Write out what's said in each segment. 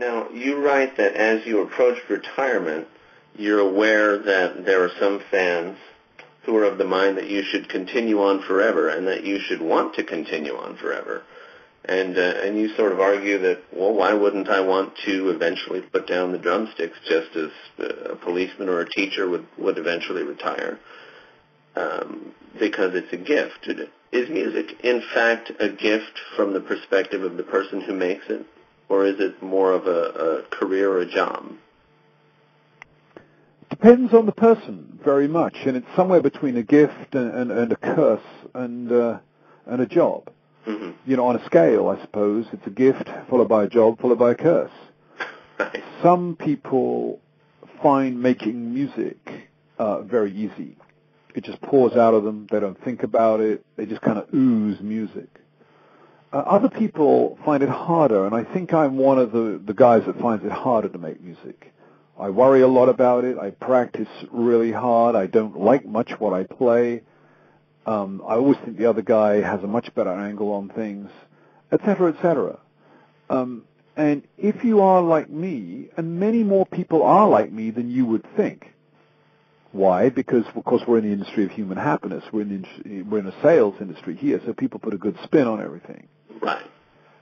Now, you write that as you approach retirement, you're aware that there are some fans who are of the mind that you should continue on forever and that you should want to continue on forever. And you sort of argue that, well, why wouldn't I want to eventually put down the drumsticks just as a policeman or a teacher would eventually retire? Because it's a gift. Is music, in fact, a gift from the perspective of the person who makes it? Or is it more of a career or a job? Depends on the person very much, and it's somewhere between a gift and a curse and a job. Mm-hmm. You know, on a scale, I suppose, it's a gift followed by a job followed by a curse. Right. Some people find making music very easy. It just pours out of them. They don't think about it. They just kind of ooze music. Other people find it harder, and I think I'm one of the guys that finds it harder to make music. I worry a lot about it. I practice really hard. I don't like much what I play. I always think the other guy has a much better angle on things, etc., etc. And if you are like me, and many more people are like me than you would think. Why? Because, of course, we're in the industry of human happiness. We're in a sales industry here, so people put a good spin on everything. Right.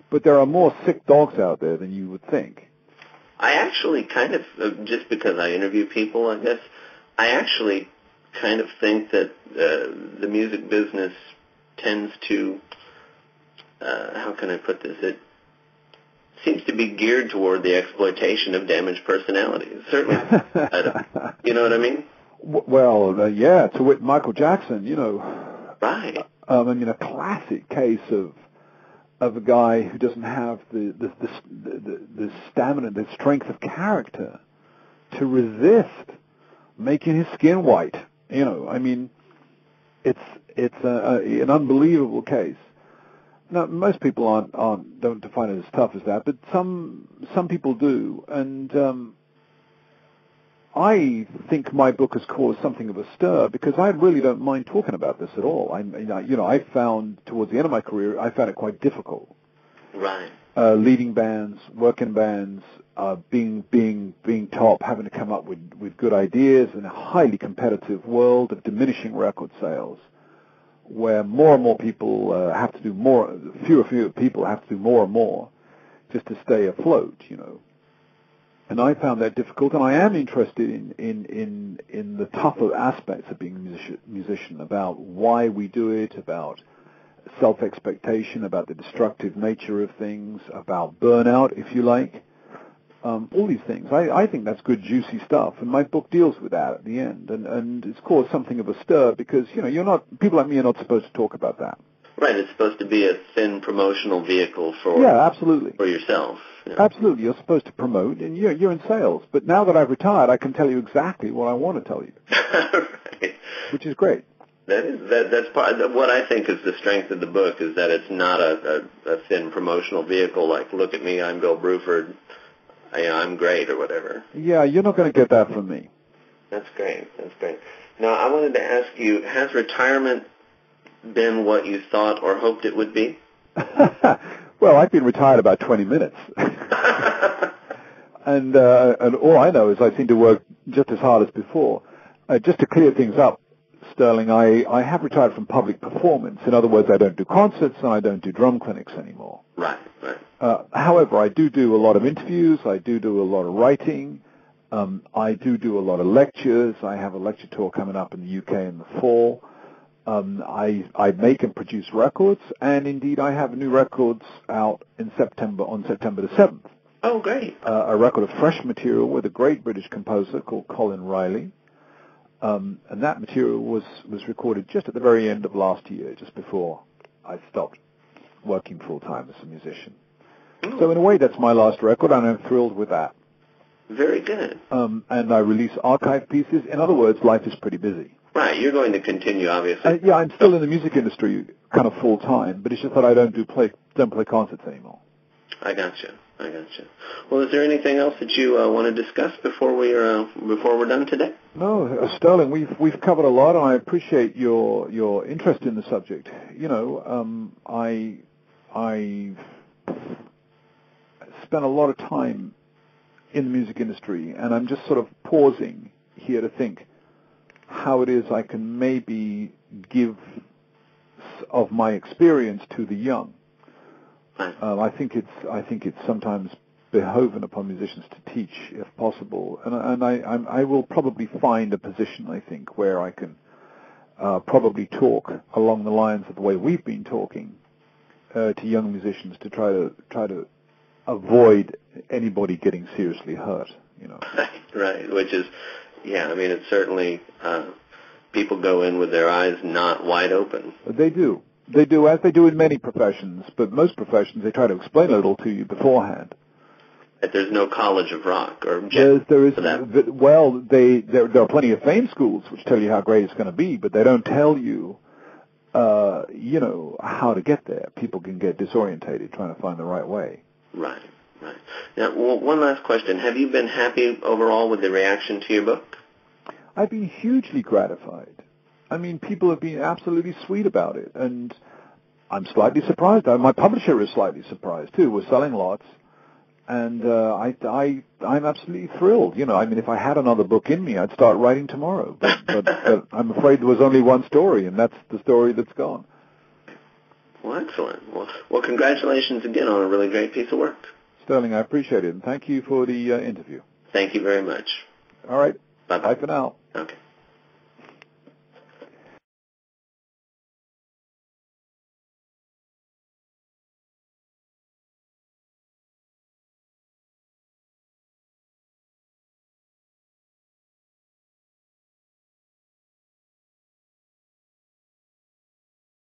But there are more sick dogs out there than you would think. I actually kind of, just because I interview people, I guess, I actually kind of think that the music business tends to, how can I put this, it seems to be geared toward the exploitation of damaged personalities. Certainly, you know what I mean? Well, yeah, to wit Michael Jackson, you know. Right. I mean, a classic case of a guy who doesn't have the stamina, the strength of character to resist making his skin white. You know, I mean, it's an unbelievable case. Now, most people don't define it as tough as that, but some people do, and I think my book has caused something of a stir because I really don't mind talking about this at all. I found towards the end of my career, I found it quite difficult. Right. Leading bands, working bands, being top, having to come up with good ideas in a highly competitive world of diminishing record sales, where more and more people have to do more, fewer people have to do more and more just to stay afloat, you know. And I found that difficult, and I am interested in the tougher aspects of being a musician, about why we do it, about self-expectation, about the destructive nature of things, about burnout, if you like, all these things. I think that's good, juicy stuff, and my book deals with that at the end, and it's caused something of a stir because, you know, people like me are not supposed to talk about that. Right, it's supposed to be a thin promotional vehicle for absolutely. For yourself. Yeah. Absolutely, you're supposed to promote, and you're in sales. But now that I've retired, I can tell you exactly what I want to tell you, right. Which is great. That's part of what I think is the strength of the book, is that it's not a thin promotional vehicle like, look at me, I'm Bill Bruford, I'm great, or whatever. Yeah, you're not going to get that from me. That's great. That's great. Now, I wanted to ask you, has retirement been what you thought or hoped it would be? Well, I've been retired about 20 minutes. And all I know is I seem to work just as hard as before. Just to clear things up, Sterling, I have retired from public performance. In other words, I don't do concerts and I don't do drum clinics anymore. Right, right. However, I do a lot of interviews. I do a lot of writing. I do a lot of lectures. I have a lecture tour coming up in the UK in the fall. I make and produce records, and indeed I have new records out on September the 7th. Oh, great. A record of fresh material with a great British composer called Colin Riley. And that material was recorded just at the very end of last year, just before I stopped working full-time as a musician. Oh. So in a way, that's my last record, and I'm thrilled with that. Very good. And I release archive pieces. In other words, life is pretty busy. Right, you're going to continue, obviously. Yeah, I'm still in the music industry, kind of full time, but it's just that I don't play concerts anymore. I gotcha. Well, is there anything else that you want to discuss before we're done today? No, Sterling, we've covered a lot, and I appreciate your interest in the subject. You know, I spent a lot of time in the music industry, and I'm just sort of pausing here to think how it is I can maybe give of my experience to the young. I think it's sometimes behoven upon musicians to teach, if possible, and I will probably find a position, I think, where I can probably talk along the lines of the way we've been talking to young musicians to try to avoid anybody getting seriously hurt. Right. Which is, I mean, it's certainly people go in with their eyes not wide open. They do, as they do in many professions, but most professions they try to explain a little to you beforehand. That there's no college of rock or jazz. There is. Well, there are plenty of fame schools which tell you how great it's going to be, but they don't tell you, how to get there. People can get disorientated trying to find the right way. Right. Now, one last question: have you been happy overall with the reaction to your book? I've been hugely gratified. I mean, people have been absolutely sweet about it, and I'm slightly surprised. My publisher is slightly surprised too. We're selling lots. And I'm absolutely thrilled. I mean, if I had another book in me, I'd start writing tomorrow. But I'm afraid there was only one story, and that's the story that's gone. Well, excellent. Well, congratulations again on a really great piece of work. Sterling, I appreciate it, and thank you for the interview. Thank you very much. All right. Bye-bye. Bye for now. Okay.